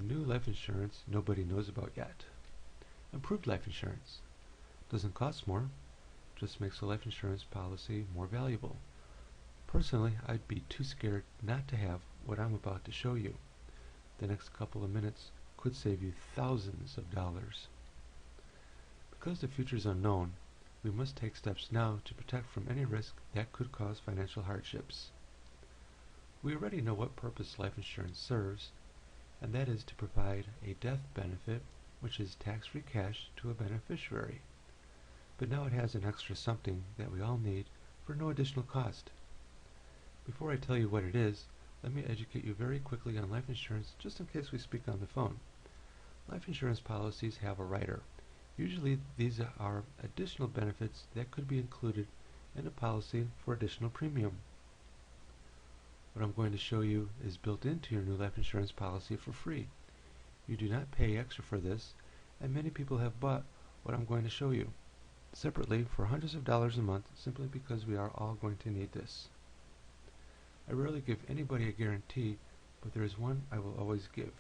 the new life insurance nobody knows about yet. Improved life insurance. Doesn't cost more, just makes a life insurance policy more valuable. Personally, I'd be too scared not to have what I'm about to show you. The next couple of minutes could save you thousands of dollars. Because the future is unknown, we must take steps now to protect from any risk that could cause financial hardships. We already know what purpose life insurance serves, and that is to provide a death benefit, which is tax-free cash to a beneficiary. But now it has an extra something that we all need for no additional cost. Before I tell you what it is, let me educate you very quickly on life insurance just in case we speak on the phone. Life insurance policies have a rider. Usually these are additional benefits that could be included in a policy for additional premium. What I'm going to show you is built into your new life insurance policy for free. You do not pay extra for this, and many people have bought what I'm going to show you separately for hundreds of dollars a month simply because we are all going to need this. I rarely give anybody a guarantee, but there is one I will always give.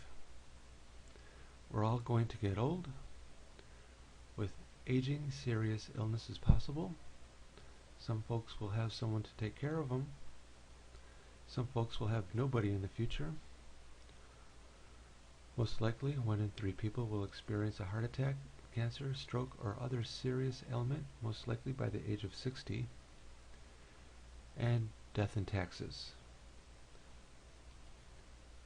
We're all going to get old. With aging, serious illness is possible. Some folks will have someone to take care of them. Some folks will have nobody in the future. Most likely, 1 in 3 people will experience a heart attack, cancer, stroke, or other serious ailment, most likely by the age of 60, and death and taxes.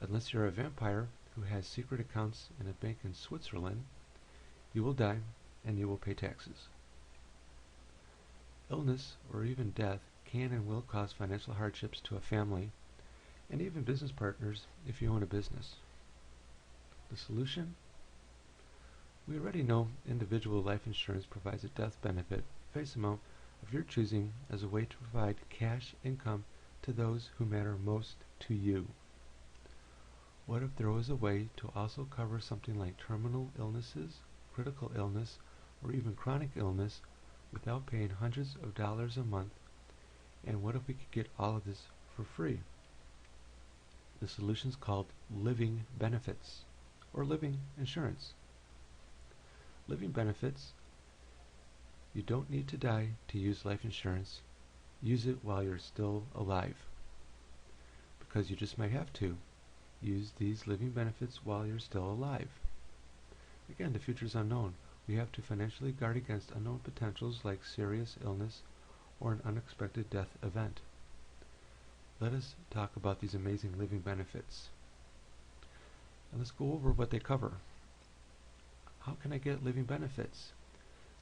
Unless you're a vampire who has secret accounts in a bank in Switzerland, you will die and you will pay taxes. Illness or even death can and will cause financial hardships to a family and even business partners if you own a business. The solution? We already know individual life insurance provides a death benefit, face amount of your choosing, as a way to provide cash income to those who matter most to you. What if there was a way to also cover something like terminal illnesses, critical illness, or even chronic illness without paying hundreds of dollars a month? And what if we could get all of this for free? The solution is called living benefits, or living insurance. Living benefits: you don't need to die to use life insurance. Use it while you're still alive, because you just might have to. Use these living benefits while you're still alive. Again, the future is unknown. We have to financially guard against unknown potentials like serious illness or an unexpected death event. Let us talk about these amazing living benefits. And let's go over what they cover. How can I get living benefits?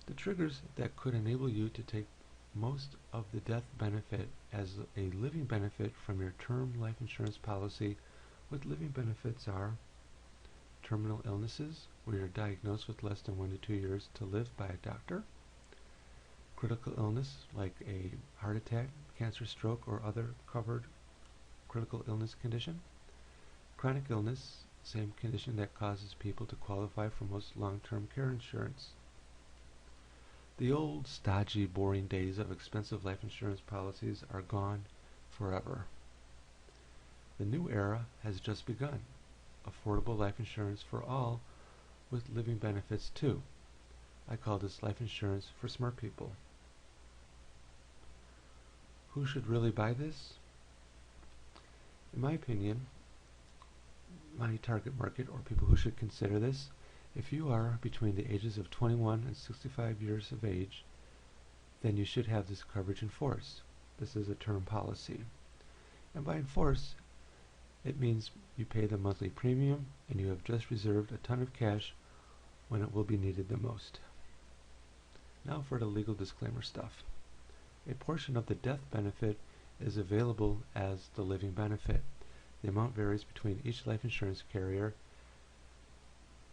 The triggers that could enable you to take most of the death benefit as a living benefit from your term life insurance policy with living benefits are terminal illnesses, where you're diagnosed with less than 1 to 2 years to live by a doctor. Critical illness, like a heart attack, cancer, stroke, or other covered critical illness condition. Chronic illness, same condition that causes people to qualify for most long-term care insurance. The old, stodgy, boring days of expensive life insurance policies are gone forever. The new era has just begun. Affordable life insurance for all, with living benefits too. I call this life insurance for smart people. Who should really buy this? In my opinion, my target market, or people who should consider this, if you are between the ages of 21 and 65 years of age, then you should have this coverage in force. This is a term policy. And by in force, it means you pay the monthly premium and you have just reserved a ton of cash when it will be needed the most. Now for the legal disclaimer stuff. A portion of the death benefit is available as the living benefit. The amount varies between each life insurance carrier.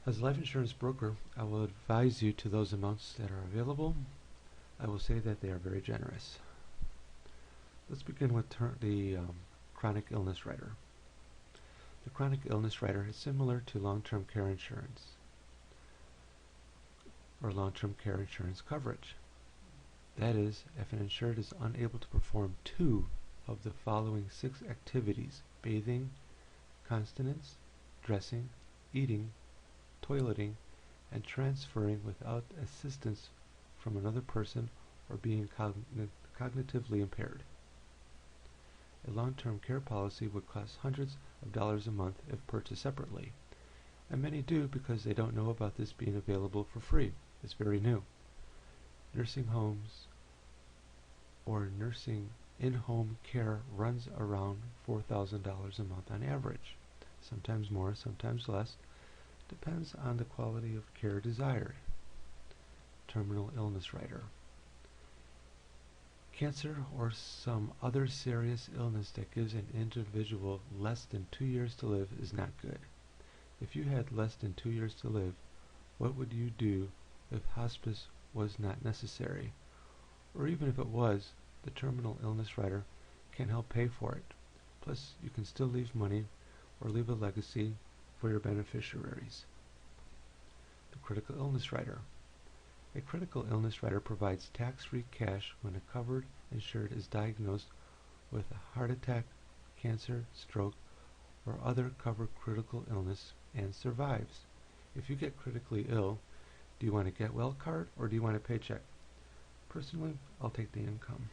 As a life insurance broker, I will advise you to those amounts that are available. I will say that they are very generous. Let's begin with the chronic illness rider. The chronic illness rider is similar to long-term care insurance or long-term care insurance coverage. That is, if an insured is unable to perform 2 of the following 6 activities: bathing, continence, dressing, eating, toileting, and transferring without assistance from another person or being cognitively impaired. A long-term care policy would cost hundreds of dollars a month if purchased separately, and many do because they don't know about this being available for free. It's very new. Nursing homes or nursing in-home care runs around $4,000 a month on average. Sometimes more, sometimes less. Depends on the quality of care desired. Terminal illness rider. Cancer or some other serious illness that gives an individual less than 2 years to live is not good. If you had less than 2 years to live, what would you do if hospice was not necessary? Or even if it was, the terminal illness rider can help pay for it. Plus, you can still leave money or leave a legacy for your beneficiaries. The critical illness rider. A critical illness rider provides tax-free cash when a covered insured is diagnosed with a heart attack, cancer, stroke, or other covered critical illness and survives. If you get critically ill, do you want a get well card or do you want a paycheck? Personally, I'll take the income.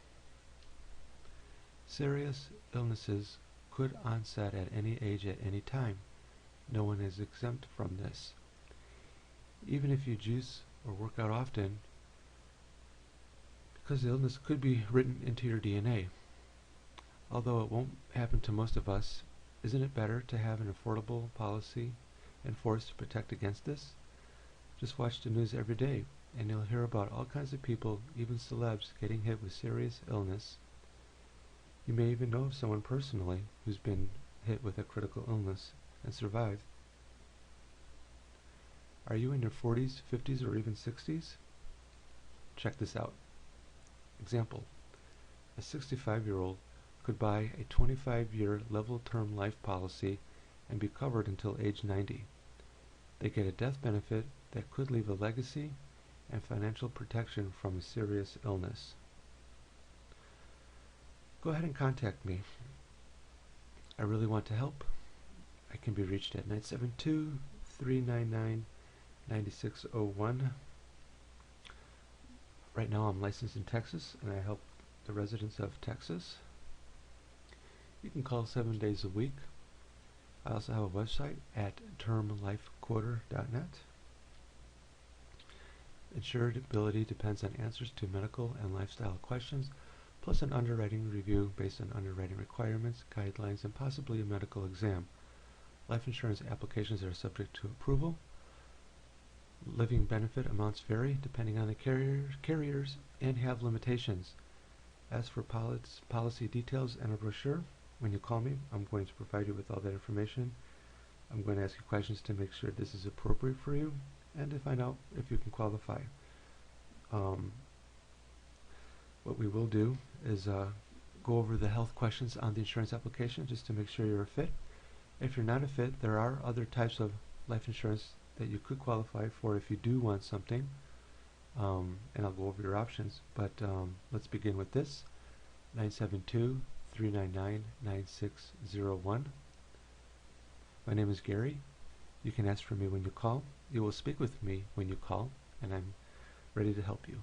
Serious illnesses could onset at any age at any time. No one is exempt from this. Even if you juice or work out often, because the illness could be written into your DNA. Although it won't happen to most of us, isn't it better to have an affordable policy in force to protect against this? Just watch the news every day, and you'll hear about all kinds of people, even celebs, getting hit with serious illness. You may even know of someone personally who's been hit with a critical illness and survived. Are you in your 40s, 50s, or even 60s? Check this out. Example: a 65-year-old could buy a 25-year level term life policy and be covered until age 90. They get a death benefit that could leave a legacy and financial protection from a serious illness. Go ahead and contact me. I really want to help. I can be reached at 972-399-9601. Right now I'm licensed in Texas and I help the residents of Texas. You can call 7 days a week. I also have a website at termlifequoter.net. Insurability depends on answers to medical and lifestyle questions, plus an underwriting review based on underwriting requirements, guidelines, and possibly a medical exam. Life insurance applications are subject to approval. Living benefit amounts vary depending on the carriers and have limitations. As for policy details and a brochure, when you call me, I'm going to provide you with all that information. I'm going to ask you questions to make sure this is appropriate for you and to find out if you can qualify. What we will do is go over the health questions on the insurance application just to make sure you're a fit. If you're not a fit, there are other types of life insurance that you could qualify for if you do want something, and I'll go over your options. But let's begin with this. 972-399-9601. My name is Gary. You can ask for me when you call. You will speak with me when you call, and I'm ready to help you.